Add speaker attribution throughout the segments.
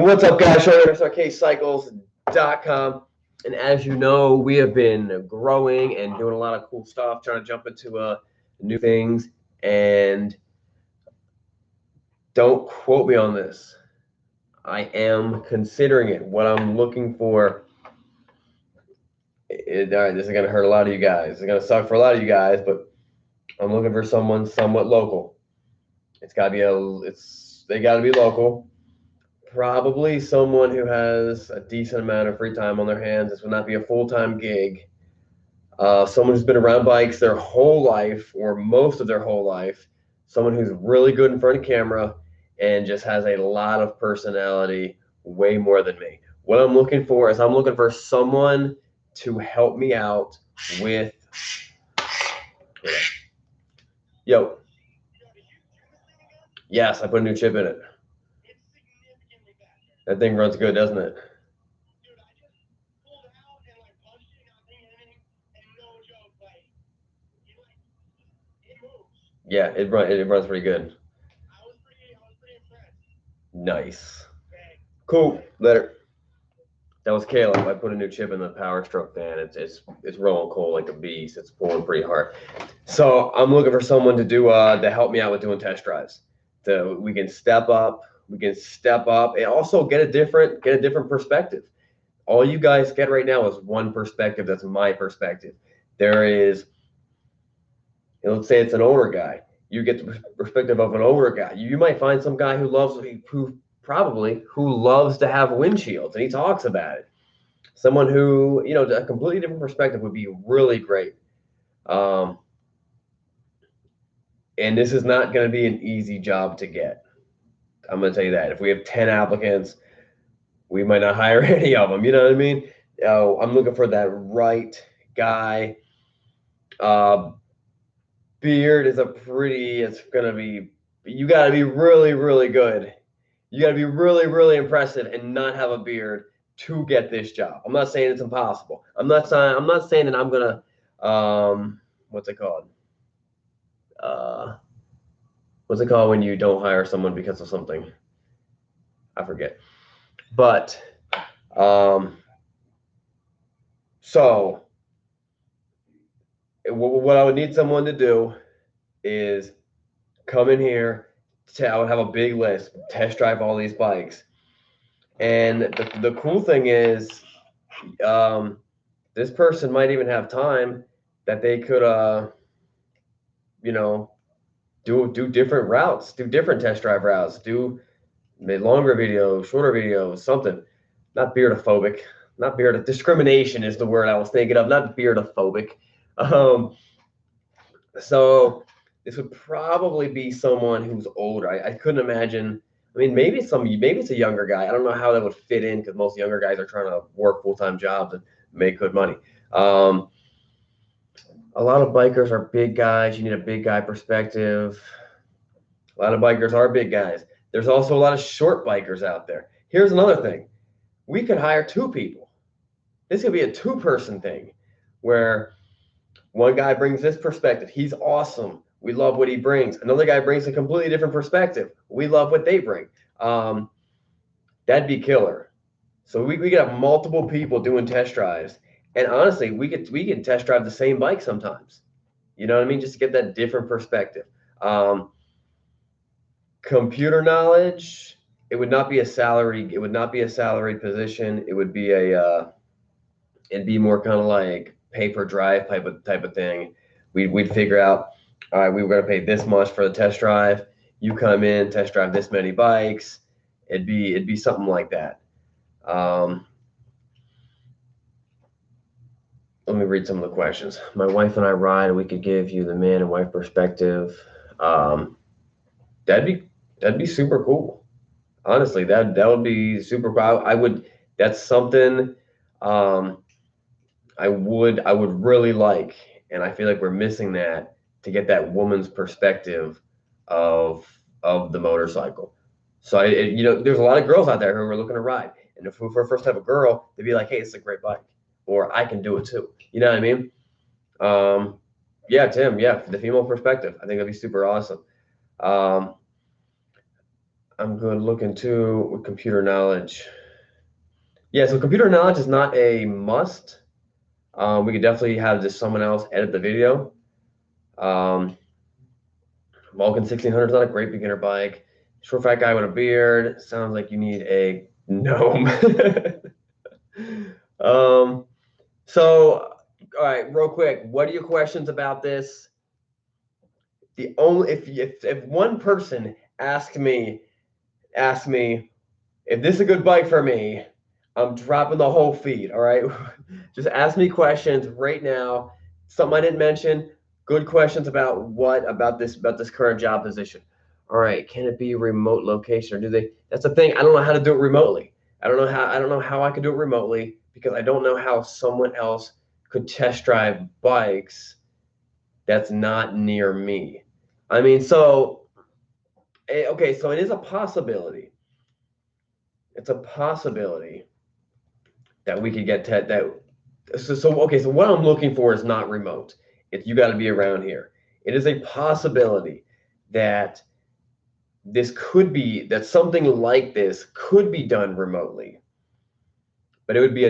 Speaker 1: What's up, guys? Showing Srkcycles.com. And as you know, we have been growing and doing a lot of cool stuff, trying to jump into new things. And don't quote me on this. I am considering it. What I'm looking for. All right, this is going to hurt a lot of you guys. It's going to suck for a lot of you guys, but I'm looking for someone somewhat local. It's got to be they got to be local. Probably someone who has a decent amount of free time on their hands. This would not be a full-time gig. Someone who's been around bikes their whole life or most of their whole life. Someone who's really good in front of camera and just has a lot of personality, way more than me. What I'm looking for is I'm looking for someone to help me out with. Yo. Yes, I put a new chip in it. That thing runs good, doesn't it? Yeah, it runs pretty good. Nice. Cool. Later. That was Caleb. I put a new chip in the Power Stroke fan. It's rolling coal like a beast. It's pulling pretty hard. So I'm looking for someone to help me out with doing test drives. We can step up. We can step up and also get a different perspective. All you guys get right now is one perspective. That's my perspective. There is, let's say it's an older guy. You get the perspective of an older guy. You might find some guy who loves to have windshields, and he talks about it. Someone who, a completely different perspective would be really great. And this is not going to be an easy job to get. I'm going to tell you that. If we have 10 applicants, we might not hire any of them. You know what I mean? I'm looking for that right guy. Beard is you got to be really, really good. You got to be really, really impressive and not have a beard to get this job. I'm not saying it's impossible. I'm not saying that I'm going to, what's it called? What's it called when you don't hire someone because of something? I forget. But, so what I would need someone to do is come in here. I would have a big list, test drive all these bikes. And the cool thing is, this person might even have time that they could, do different routes, do different test drive routes, do longer videos, shorter videos, something. Not beardophobic. Not beard. Discrimination is the word I was thinking of. Not beardophobic. So this would probably be someone who's older. I couldn't imagine. I mean, maybe it's a younger guy. I don't know how that would fit in because most younger guys are trying to work full-time jobs and make good money. A lot of bikers are big guys. You need a big guy perspective. A lot of bikers are big guys. There's also a lot of short bikers out there. Here's another thing. We could hire two people. This could be a two-person thing where one guy brings this perspective. He's awesome. We love what he brings. Another guy brings a completely different perspective. We love what they bring. That'd be killer. So we could have multiple people doing test drives. And honestly, we can test drive the same bike sometimes. You know what I mean? Just to get that different perspective. Computer knowledge, it would not be a salaried position. It would be it'd be more kind of like pay per drive type of thing. We'd figure out, all right, we were going to pay this much for the test drive. You come in, test drive this many bikes. It'd be something like that. Let me read some of the questions. My wife and I ride. We could give you the man and wife perspective. That'd be super cool. Honestly, that would be super cool. That's something I would really like, and I feel like we're missing that to get that woman's perspective of the motorcycle. So there's a lot of girls out there who are looking to ride, and if we're first have a girl, they'd be like, "Hey, it's a great bike," or "I can do it too." You know what I mean? Yeah, Tim. Yeah, the female perspective. I think that'd be super awesome. I'm good looking too with computer knowledge. Yeah, so computer knowledge is not a must. We could definitely have just someone else edit the video. Um, Vulcan 1600 is not a great beginner bike. Short fat guy with a beard. Sounds like you need a gnome. um, so, all right, real quick. What are your questions about this? The only if one person ask me if this is a good bike for me, I'm dropping the whole feed. All right, just ask me questions right now. Something I didn't mention. Good questions about what about this current job position. All right, can it be remote location or do they? That's the thing. I don't know how to do it remotely. I don't know how I could do it remotely because I don't know how someone else could test drive bikes that's not near me. I mean, so okay, so it is a possibility. It's a possibility that we could get that. So okay, so what I'm looking for is not remote. If you got to be around here, it is a possibility that that something like this could be done remotely, but it would be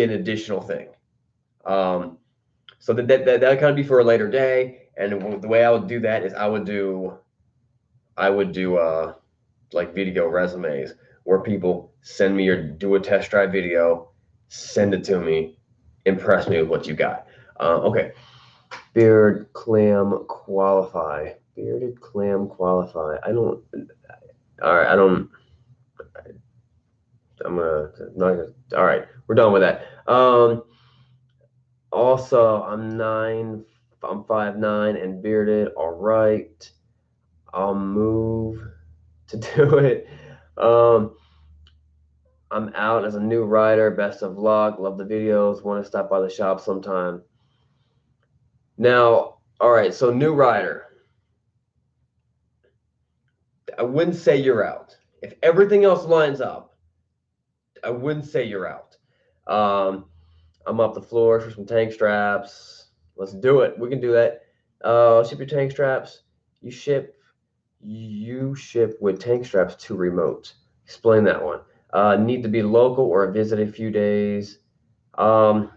Speaker 1: an additional thing. Um, so that kind of be for a later day. And the way I would do that is I would do like video resumes where people send me or do a test drive video, send it to me, impress me with what you got. Okay, beard clam qualify. Bearded clam qualify. I don't. All right, I don't. I'm gonna. Not gonna all right, we're done with that. Also, I'm 9. I'm 5'9" and bearded. All right, I'll move to do it. Um, I'm out as a new rider. Best of luck. Love the videos. Want to stop by the shop sometime. Now, all right, so new rider. I wouldn't say you're out. If everything else lines up, I wouldn't say you're out. Um, I'm up the floor for some tank straps. Let's do it. We can do that. Ship your tank straps. You ship with tank straps to remote. Explain that one. Need to be local or visit a few days. I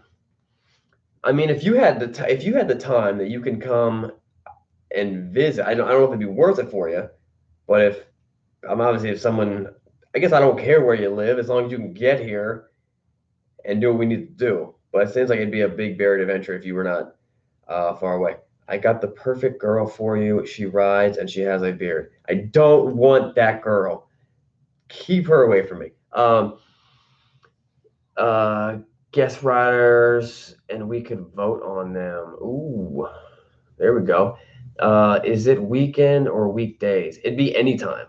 Speaker 1: mean, if you had if you had the time that you can come and visit, I don't know if it'd be worth it for you. But if someone, I guess I don't care where you live as long as you can get here and do what we need to do. But it seems like it'd be a big barrier to venture if you were not far away. I got the perfect girl for you. She rides and she has a beard. I don't want that girl. Keep her away from me. Uh, Guest riders, and we could vote on them. Ooh, there we go. Is it weekend or weekdays? It'd be anytime.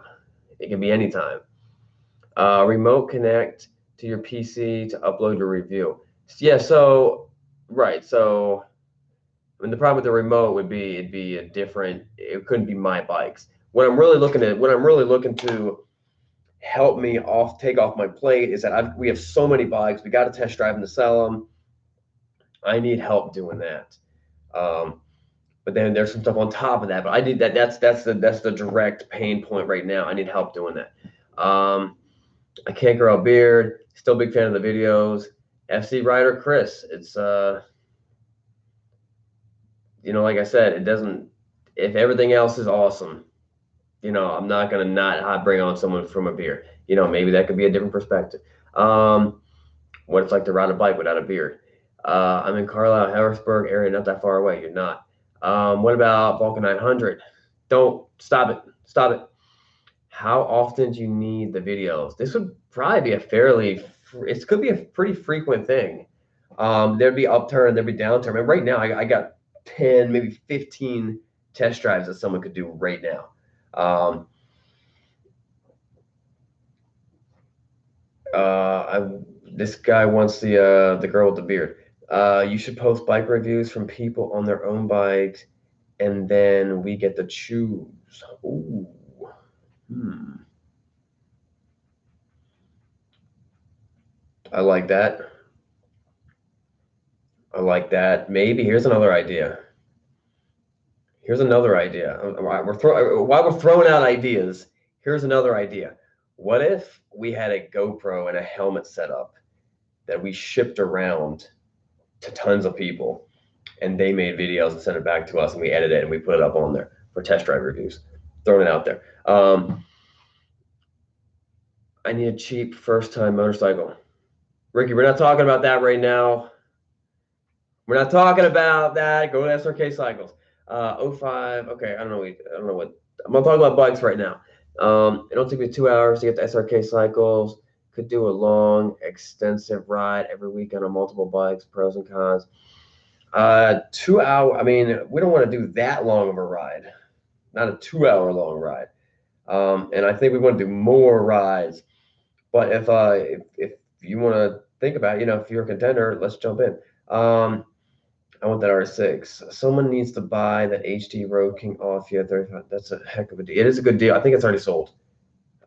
Speaker 1: It can be anytime. Remote connect to your PC to upload your review. Yeah, so right. So I mean, the problem with the remote would be it'd be a different. It couldn't be my bikes. What I'm really looking to help me take off my plate is that we have so many bikes. We got to test drive them to sell them. I need help doing that. But then there's some stuff on top of that. But I need that. That's the direct pain point right now. I need help doing that. I can't grow a beard. Still a big fan of the videos. FC Rider Chris. It's like I said, it doesn't. If everything else is awesome, I'm not gonna not bring on someone from a beard. Maybe that could be a different perspective. What it's like to ride a bike without a beard. I'm in Carlisle, Harrisburg area, not that far away. You're not. What about Vulcan 900? Don't stop it. Stop it. How often do you need the videos? This would probably be it could be a pretty frequent thing. There'd be upturn, there'd be downturn. And right now, I got 10, maybe 15 test drives that someone could do right now. This guy wants the girl with the beard. You should post bike reviews from people on their own bikes, and then we get to choose. Ooh. I like that. I like that. Maybe here's another idea. While we're throwing out ideas, here's another idea. What if we had a GoPro and a helmet set up that we shipped around to tons of people, and they made videos and sent it back to us, and we edit it and we put it up on there for test drive reviews? Throwing it out there. I need a cheap first-time motorcycle. Ricky, we're not talking about that right now. We're not talking about that. Go to SRK Cycles. 05. Okay, I don't know what. I'm not talking about bikes right now. It'll take me 2 hours to get to SRK Cycles. Could do a long, extensive ride every weekend on multiple bikes. Pros and cons. 2 hour. I mean, we don't want to do that long of a ride. Not a 2 hour long ride. And I think we want to do more rides. But if you want to think about it, if you're a contender, let's jump in. I want that R6. Someone needs to buy that HD Road King off you at 35. That's a heck of a deal. It is a good deal. I think it's already sold.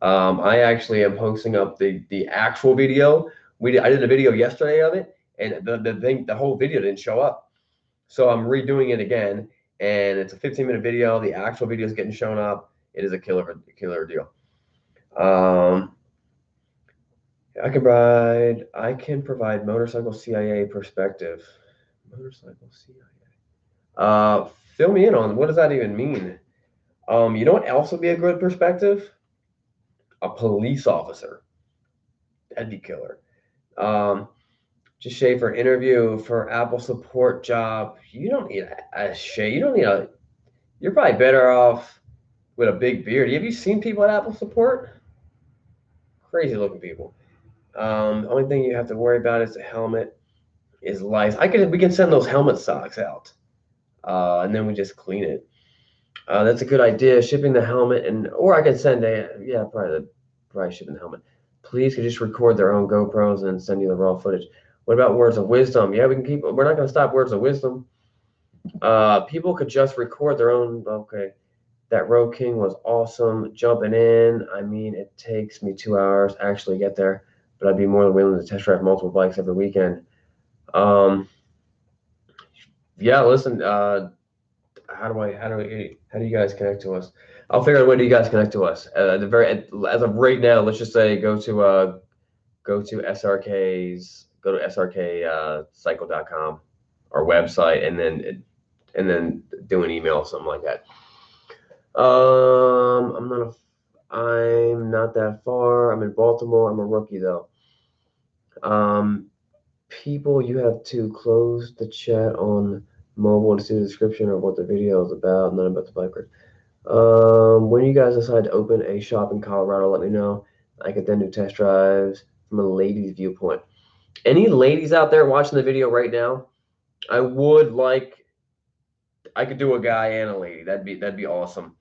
Speaker 1: I actually am posting up the actual video. I did a video yesterday of it, and the whole video didn't show up. So I'm redoing it again, and it's a 15-minute video. The actual video is getting shown up. It is a killer deal. I can provide motorcycle CIA perspective. Motorcycle CIA. Fill me in on what does that even mean? You know what else would be a good perspective? A police officer. That'd be killer. Just Schaefer interview for Apple support job. You don't need a Shay. You don't need a. You're probably better off with a big beard. Have you seen people at Apple support? Crazy looking people. Only thing you have to worry about is the helmet. Is lice. We can send those helmet socks out, and then we just clean it. That's a good idea. Shipping the helmet, or I could send probably shipping the helmet. Please could just record their own GoPros and send you the raw footage. What about words of wisdom? Yeah, we can keep. We're not going to stop words of wisdom. People could just record their own. Okay, that Road King was awesome. Jumping in. I mean, it takes me 2 hours to actually get there, but I'd be more than willing to test drive multiple bikes every weekend. Yeah, listen, how do you guys connect to us? I'll figure out a way. Do you guys connect to us? As of right now, let's just say go to SRK's, go to SRKcycle.com, our website, and then do an email or something like that. I'm not that far. I'm in Baltimore. I'm a rookie though. People, you have to close the chat on mobile to see the description of what the video is about, not about the bike ride. When you guys decide to open a shop in Colorado, let me know. I could then do test drives from a lady's viewpoint. Any ladies out there watching the video right now? I could do a guy and a lady. That'd be awesome.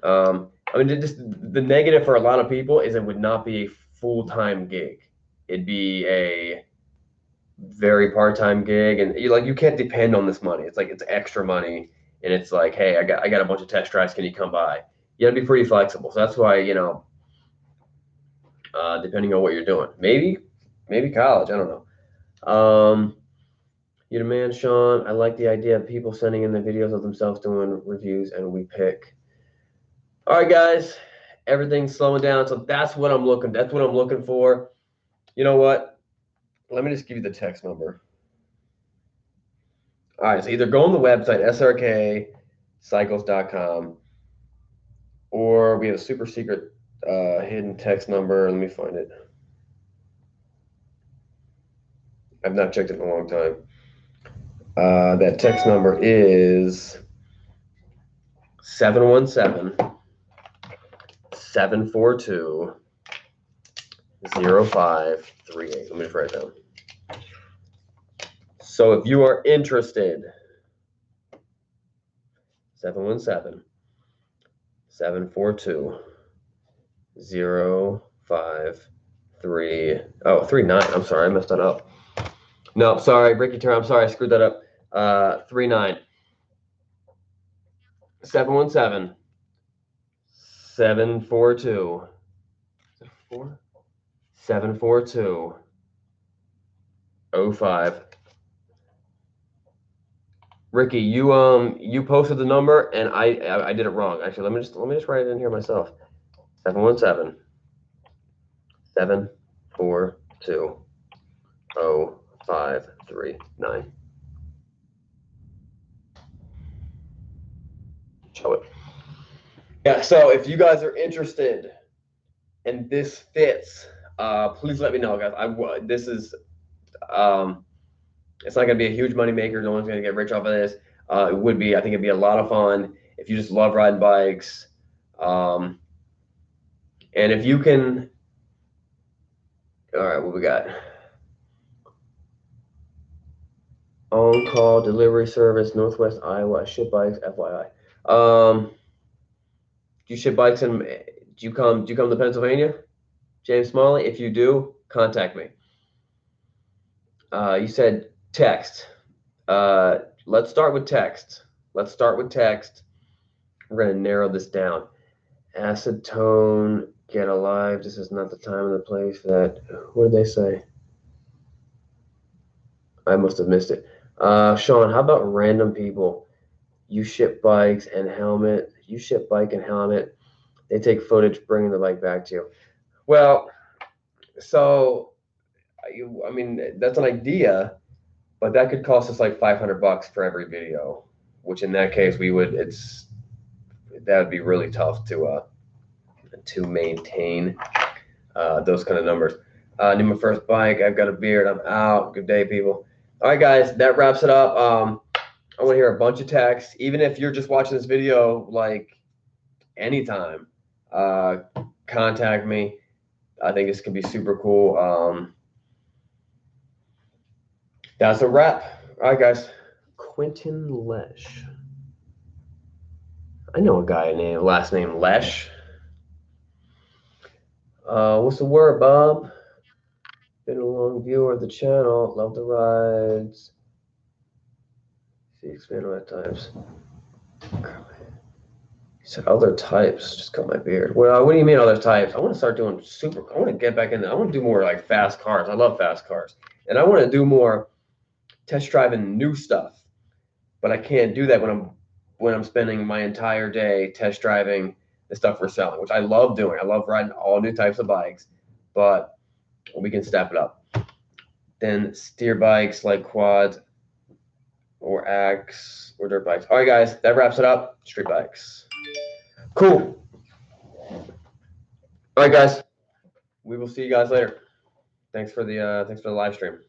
Speaker 1: I mean, just the negative for a lot of people is it would not be a full-time gig. It'd be a very part-time gig, and you can't depend on this money. It's like it's extra money, and it's like, hey, I got a bunch of test drives. Can you come by? You gotta be pretty flexible. So that's why depending on what you're doing, maybe college. I don't know. You're the man, Sean. I like the idea of people sending in the videos of themselves doing reviews, and we pick. All right, guys, everything's slowing down, so that's what I'm looking for. You know what? Let me just give you the text number. All right, so either go on the website, srkcycles.com, or we have a super secret hidden text number. Let me find it. I've not checked it in a long time. That text number is 717-742-0538. Let me just write it down. So if you are interested, 717-742-0539. I'm sorry, I messed that up. No, sorry, Ricky Turner. I'm sorry, I screwed that up. 39. 717-742. 742-05. Ricky, you posted the number and I did it wrong. Actually, let me just write it in here myself. 717 7420539. Show it. Yeah, so if you guys are interested and this fits, please let me know, guys. This is it's not going to be a huge money maker. No one's going to get rich off of this. It would be, I think it'd be a lot of fun if you just love riding bikes. And if you can, all right, what we got? On-call delivery service, Northwest Iowa. Ship bikes, FYI. Do you ship bikes and do you come to Pennsylvania, James Smalley? If you do, contact me. You said text. Let's start with text. We're gonna narrow this down. Acetone, get alive. This is not the time and the place for that. What did they say? I must have missed it. Sean, how about random people? You ship bikes and helmet. You ship bike and helmet. They take footage bringing the bike back to you. Well, so I mean that's an idea, but that could cost us like $500 for every video, which in that case that would be really tough to maintain those kind of numbers. Need my first bike. I've got a beard. I'm out. Good day, people. All right, guys, that wraps it up. I want to hear a bunch of texts, even if you're just watching this video, like anytime. Contact me. I think this could be super cool. That's a wrap. All right, guys. Quentin Lesh. I know a guy named last name Lesh. What's the word, Bob? Been a long viewer of the channel. Love the rides. See, expand on times. He said other types. Just cut my beard. Well, what do you mean other types? I want to start doing I want to get back in. I want to do more like fast cars. I love fast cars, and I want to do more test driving new stuff. But I can't do that when I'm spending my entire day test driving the stuff we're selling, which I love doing. I love riding all new types of bikes, but we can step it up. Then steer bikes like quads or axe or dirt bikes. All right, guys, that wraps it up. Street bikes. Cool. All right, guys. We will see you guys later. Thanks for the live stream.